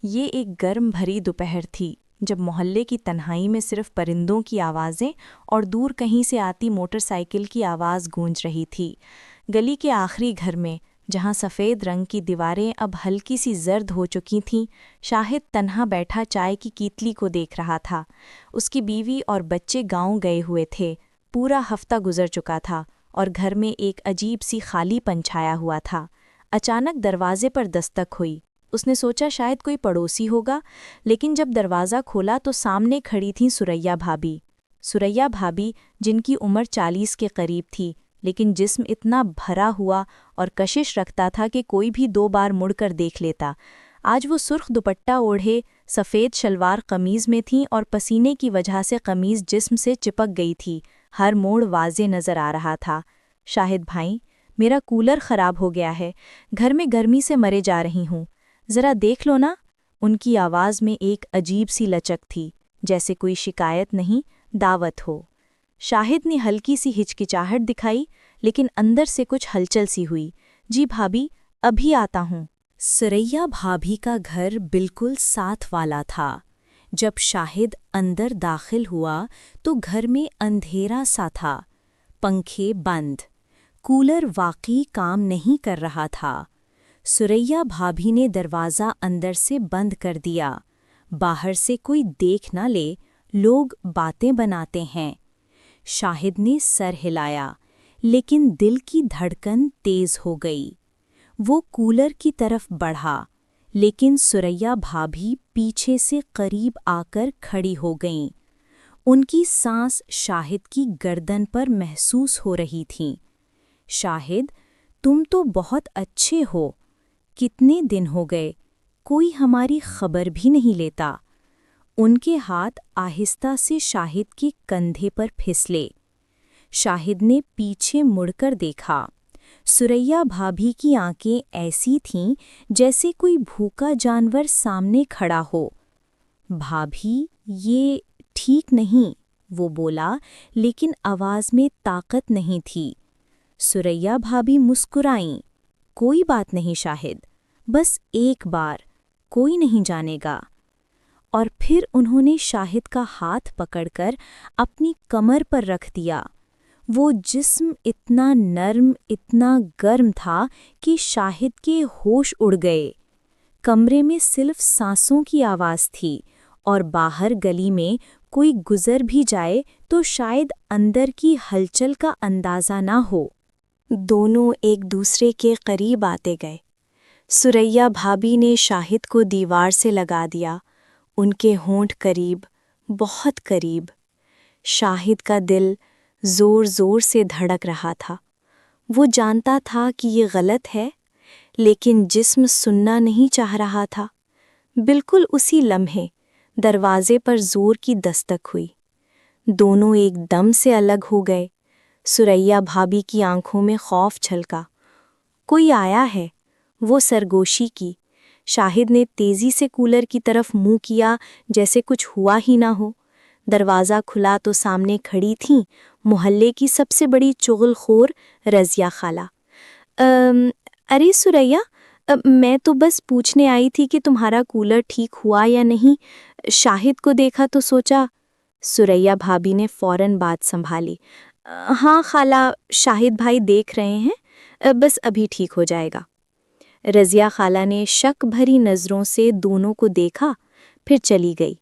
یہ ایک گرم بھری دوپہر تھی جب محلے کی تنہائی میں صرف پرندوں کی آوازیں اور دور کہیں سے آتی موٹر سائیکل کی آواز گونج رہی تھی۔ گلی کے آخری گھر میں، جہاں سفید رنگ کی دیواریں اب ہلکی سی زرد ہو چکی تھیں، شاہد تنہا بیٹھا چائے کی کیتلی کو دیکھ رہا تھا۔ اس کی بیوی اور بچے گاؤں گئے ہوئے تھے، پورا ہفتہ گزر چکا تھا اور گھر میں ایک عجیب سی خالی پن چھایا ہوا تھا۔ اچانک دروازے پر دستک ہوئی۔ اس نے سوچا شاید کوئی پڑوسی ہوگا، لیکن جب دروازہ کھولا تو سامنے کھڑی تھیں سریا بھابی۔ سریا بھابی، جن کی عمر 40 کے قریب تھی، لیکن جسم اتنا بھرا ہوا اور کشش رکھتا تھا کہ کوئی بھی 2 بار مڑ کر دیکھ لیتا۔ آج وہ سرخ دوپٹہ اوڑھے، سفید شلوار قمیض میں تھیں اور پسینے کی وجہ سے قمیض جسم سے چپک گئی تھی۔ ہر موڑ واضح نظر آ رہا تھا۔ شاہد بھائی، میرا کولر خراب ہو گیا ہے، گھر میں گرمی سے مرے جا رہی ہوں، ذرا دیکھ لو نا۔ ان کی آواز میں ایک عجیب سی لچک تھی، جیسے کوئی شکایت نہیں، دعوت ہو۔ شاہد نے ہلکی سی ہچکچاہٹ دکھائی، لیکن اندر سے کچھ ہلچل سی ہوئی۔ جی بھابی، ابھی آتا ہوں۔ سریا بھابی کا گھر بالکل ساتھ والا تھا۔ جب شاہد اندر داخل ہوا تو گھر میں اندھیرا سا تھا، پنکھے بند، کولر واقعی کام نہیں کر رہا تھا۔ سریا بھابی نے دروازہ اندر سے بند کر دیا۔ باہر سے کوئی دیکھ نہ لے، لوگ باتیں بناتے ہیں۔ شاہد نے سر ہلایا، لیکن دل کی دھڑکن تیز ہو گئی۔ وہ کولر کی طرف بڑھا، لیکن سریا بھابی پیچھے سے قریب آ کر کھڑی ہو گئیں۔ ان کی سانس شاہد کی گردن پر محسوس ہو رہی تھیں۔ شاہد، تم تو بہت اچھے ہو، کتنے دن ہو گئے، کوئی ہماری خبر بھی نہیں لیتا۔ ان کے ہاتھ آہستہ سے شاہد کے کندھے پر پھسلے۔ شاہد نے پیچھے مڑ کر دیکھا۔ سریا بھابی کی آنکھیں ایسی تھیں جیسے کوئی بھوکا جانور سامنے کھڑا ہو۔ بھابی، یہ ٹھیک نہیں، وہ بولا، لیکن آواز میں طاقت نہیں تھی۔ سریا بھابی مسکرائیں۔ کوئی بات نہیں شاہد، بس ایک بار، کوئی نہیں جانے گا۔ اور پھر انہوں نے شاہد کا ہاتھ پکڑ کر اپنی کمر پر رکھ دیا۔ وہ جسم اتنا نرم، اتنا گرم تھا کہ شاہد کے ہوش اڑ گئے۔ کمرے میں صرف سانسوں کی آواز تھی، اور باہر گلی میں کوئی گزر بھی جائے تو شاید اندر کی ہلچل کا اندازہ نہ ہو۔ دونوں ایک دوسرے کے قریب آتے گئے۔ سریا بھابی نے شاہد کو دیوار سے لگا دیا، ان کے ہونٹ قریب، بہت قریب۔ شاہد کا دل زور زور سے دھڑک رہا تھا۔ وہ جانتا تھا کہ یہ غلط ہے، لیکن جسم سننا نہیں چاہ رہا تھا۔ بالکل اسی لمحے دروازے پر زور کی دستک ہوئی۔ دونوں ایک دم سے الگ ہو گئے۔ سریا بھابی کی آنکھوں میں خوف چھلکا۔ کوئی آیا ہے، وہ سرگوشی کی۔ شاہد نے تیزی سے کولر کی طرف منہ کیا، جیسے کچھ ہوا ہی نہ ہو۔ دروازہ کھلا تو سامنے کھڑی تھیں محلے کی سب سے بڑی چغل خور رضیہ خالہ۔ ارے سریا، میں تو بس پوچھنے آئی تھی کہ تمہارا کولر ٹھیک ہوا یا نہیں۔ شاہد کو دیکھا تو سوچا۔ سریا بھابی نے فوراً بات سنبھالی۔ ہاں خالہ، شاہد بھائی دیکھ رہے ہیں، بس ابھی ٹھیک ہو جائے گا۔ رضیہ خالہ نے شک بھری نظروں سے دونوں کو دیکھا، پھر چلی گئی۔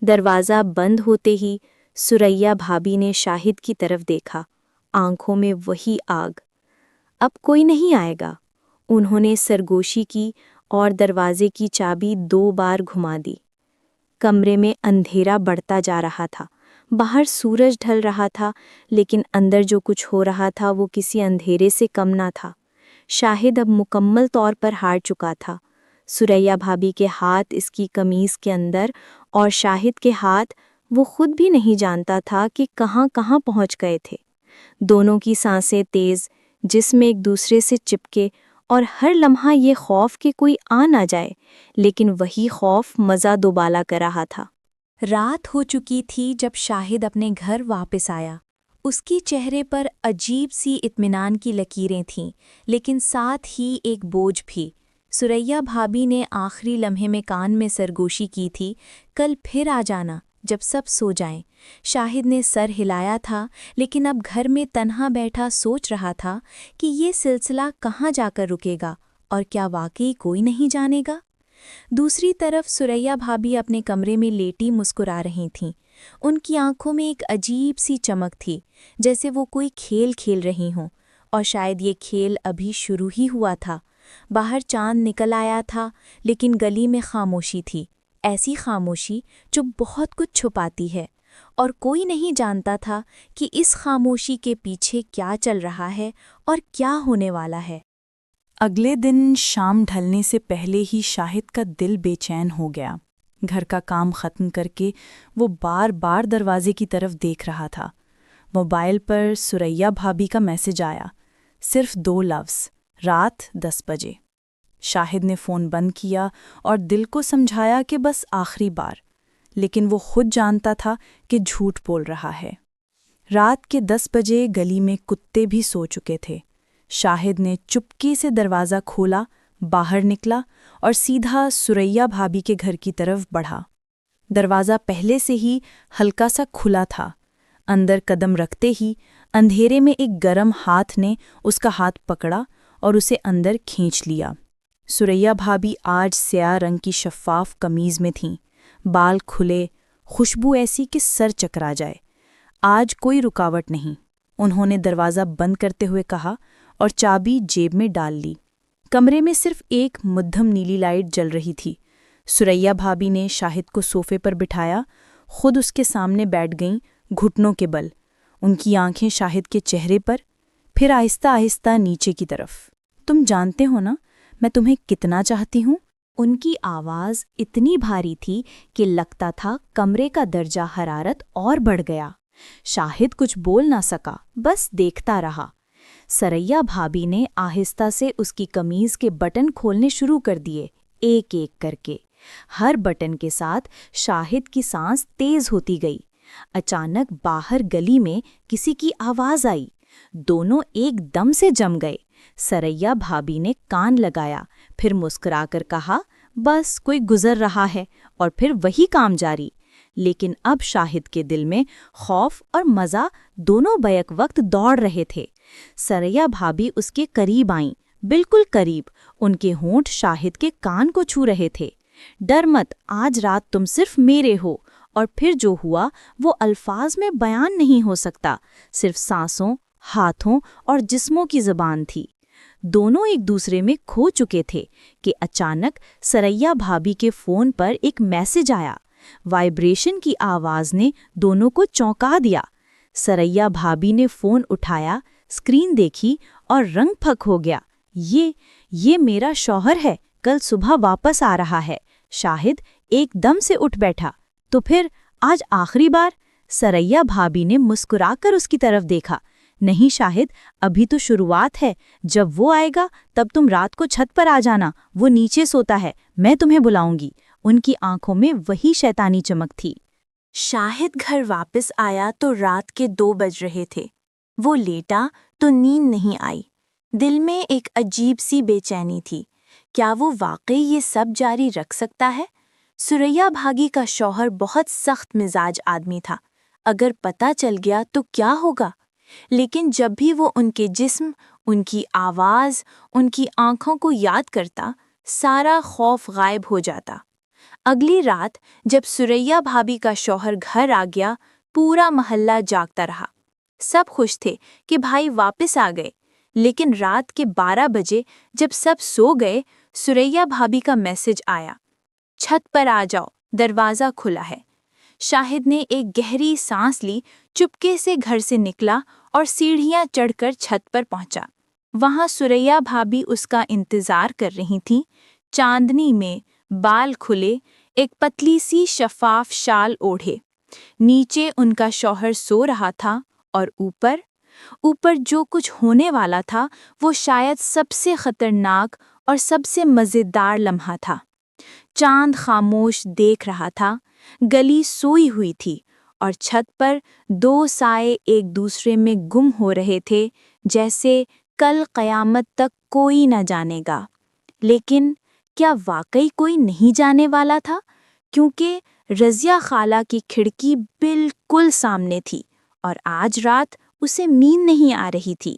دروازہ بند ہوتے ہی سریا بھابی نے شاہد کی طرف دیکھا، آنکھوں میں وہی آگ۔ اب کوئی نہیں آئے گا۔ انہوں نے سرگوشی کی اور دروازے کی چابی 2 بار گھما دی۔ کمرے میں اندھیرا بڑھتا جا رہا تھا۔ باہر سورج ڈھل رہا تھا، لیکن اندر جو کچھ ہو رہا تھا وہ کسی اندھیرے سے کم نہ تھا۔ شاہد اب مکمل طور پر ہار چکا تھا۔ سریا بھابی کے ہاتھ اس کی قمیض کے اندر، اور شاہد کے ہاتھ وہ خود بھی نہیں جانتا تھا کہ کہاں کہاں پہنچ گئے تھے۔ دونوں کی سانسیں تیز، جسم ایک دوسرے سے چپکے، اور ہر لمحہ یہ خوف کہ کوئی آ نہ جائے، لیکن وہی خوف مزہ دوبالا کر رہا تھا۔ رات ہو چکی تھی جب شاہد اپنے گھر واپس آیا۔ اس کی چہرے پر عجیب سی اطمینان کی لکیریں تھیں، لیکن ساتھ ہی ایک بوجھ بھی۔ سریا بھابی نے آخری لمحے میں کان میں سرگوشی کی تھی، کل پھر آ جانا جب سب سو جائیں۔ شاہد نے سر ہلایا تھا، لیکن اب گھر میں تنہا بیٹھا سوچ رہا تھا کہ یہ سلسلہ کہاں جا کر رکے گا اور کیا واقعی کوئی نہیں جانے گا۔ دوسری طرف سریا بھابی اپنے کمرے میں لیٹی مسکرا رہی تھیں۔ ان کی آنکھوں میں ایک عجیب سی چمک تھی، جیسے وہ کوئی کھیل کھیل رہی ہوں، اور شاید یہ کھیل ابھی شروع ہی ہوا تھا۔ باہر چاند نکل آیا تھا، لیکن گلی میں خاموشی تھی، ایسی خاموشی جو بہت کچھ چھپاتی ہے، اور کوئی نہیں جانتا تھا کہ اس خاموشی کے پیچھے کیا چل رہا ہے اور کیا ہونے والا ہے۔ اگلے دن شام ڈھلنے سے پہلے ہی شاہد کا دل بے چین ہو گیا۔ گھر کا کام ختم کر کے وہ بار بار دروازے کی طرف دیکھ رہا تھا۔ موبائل پر سریا بھابی کا میسج آیا، صرف 2 لفظ، رات 10 بجے۔ شاہد نے فون بند کیا اور دل کو سمجھایا کہ بس آخری بار، لیکن وہ خود جانتا تھا کہ جھوٹ بول رہا ہے۔ رات کے 10 بجے گلی میں کتے بھی سو چکے تھے۔ شاہد نے چپکے سے دروازہ کھولا، باہر نکلا اور سیدھا سریا بھابی کے گھر کی طرف بڑھا۔ دروازہ پہلے سے ہی ہلکا سا کھلا تھا۔ اندر قدم رکھتے ہی اندھیرے میں ایک گرم ہاتھ نے اس کا ہاتھ پکڑا اور اسے اندر کھینچ لیا۔ سریا بھابی آج سیاہ رنگ کی شفاف قمیض میں تھیں، بال کھلے، خوشبو ایسی کہ سر چکرا جائے۔ آج کوئی رکاوٹ نہیں۔ انہوں نے دروازہ بند کرتے ہوئے کہا اور چابی جیب میں ڈال لی۔ کمرے میں صرف ایک مدھم نیلی لائٹ جل رہی تھی۔ سریا بھابی نے شاہد کو صوفے پر بٹھایا، خود اس کے سامنے بیٹھ گئیں، گھٹنوں کے بل۔ ان کی آنکھیں شاہد کے چہرے پر، پھر آہستہ آہستہ نیچے کی طرف۔ تم جانتے ہو نا میں تمہیں کتنا چاہتی ہوں؟ ان کی آواز اتنی بھاری تھی کہ لگتا تھا کمرے کا درجہ حرارت اور بڑھ گیا۔ شاہد کچھ بول نہ سکا، بس دیکھتا رہا۔ سریا بھابی نے آہستہ سے اس کی قمیض کے بٹن کھولنے شروع کر دیے، ایک ایک کر کے۔ ہر بٹن کے ساتھ شاہد کی سانس تیز ہوتی گئی۔ اچانک باہر گلی میں کسی کی آواز آئی۔ دونوں ایک دم سے جم گئے۔ سریا بھابی نے کان لگایا، پھر مسکرا کر کہا، بس کوئی گزر رہا ہے، اور پھر وہی کام جاری۔ لیکن اب شاہد کے دل میں خوف اور مزہ دونوں بیک وقت دوڑ رہے تھے۔ سریا بھابی اس کے قریب آئیں، بالکل قریب۔ ان کے ہونٹ شاہد کے کان کو چھو رہے تھے۔ ڈر مت، آج رات تم صرف میرے ہو۔ اور پھر جو ہوا وہ الفاظ میں بیان نہیں ہو سکتا، صرف سانسوں، ہاتھوں اور جسموں کی زبان تھی۔ دونوں ایک دوسرے میں کھو چکے تھے کہ اچانک سریا بھابی کے فون پر ایک میسج آیا۔ وائبریشن کی آواز نے دونوں کو چونکا دیا۔ سریا بھابی نے فون اٹھایا، اسکرین دیکھی اور رنگ پھک ہو گیا۔ یہ میرا شوہر ہے، کل صبح واپس آ رہا ہے۔ شاہد ایک دم سے اٹھ بیٹھا۔ تو پھر آج آخری بار؟ سریا بھابی نے مسکرا کر اس کی طرف دیکھا۔ نہیں شاہد، ابھی تو شروعات ہے، جب وہ آئے گا تب تم رات کو چھت پر آ جانا، وہ نیچے سوتا ہے، میں تمہیں بلاؤں گی۔ ان کی آنکھوں میں وہی شیطانی چمک تھی۔ شاہد گھر واپس آیا تو رات کے 2 بج رہے تھے۔ وہ لیٹا تو نیند نہیں آئی۔ دل میں ایک عجیب سی بے چینی تھی۔ کیا وہ واقعی یہ سب جاری رکھ سکتا ہے؟ سریا بھاگی کا شوہر بہت سخت مزاج آدمی تھا، اگر پتہ چل گیا تو کیا ہوگا؟ لیکن جب بھی وہ ان کے جسم، ان کی آواز، ان کی آنکھوں کو یاد کرتا، سارا خوف غائب ہو جاتا۔ اگلی رات جب سریا بھابی کا شوہر گھر آ گیا، پورا محلہ جاگتا رہا۔ سب خوش تھے کہ بھائی واپس آ گئے، لیکن رات کے 12 بجے جب سب سو گئے، سریا بھابی کا میسج آیا، چھت پر آ جاؤ، دروازہ کھلا ہے۔ شاہد نے ایک گہری سانس لی، چپکے سے گھر سے نکلا اور سیڑھیاں چڑھ کر چھت پر پہنچا۔ وہاں سریا بھابی اس کا انتظار کر رہی تھیں، چاندنی میں، بال کھلے، ایک پتلی سی شفاف شال اوڑھے۔ نیچے ان کا شوہر سو رہا تھا، اور اوپر جو کچھ ہونے والا تھا وہ شاید سب سے خطرناک اور سب سے مزیدار لمحہ تھا۔ چاند خاموش دیکھ رہا تھا، گلی سوئی ہوئی تھی، اور چھت پر 2 سائے ایک دوسرے میں گم ہو رہے تھے، جیسے کل قیامت تک کوئی نہ جانے گا۔ لیکن کیا واقعی کوئی نہیں جانے والا تھا؟ کیونکہ رضیہ خالہ کی کھڑکی بالکل سامنے تھی اور آج رات اسے نیند نہیں آ رہی تھی۔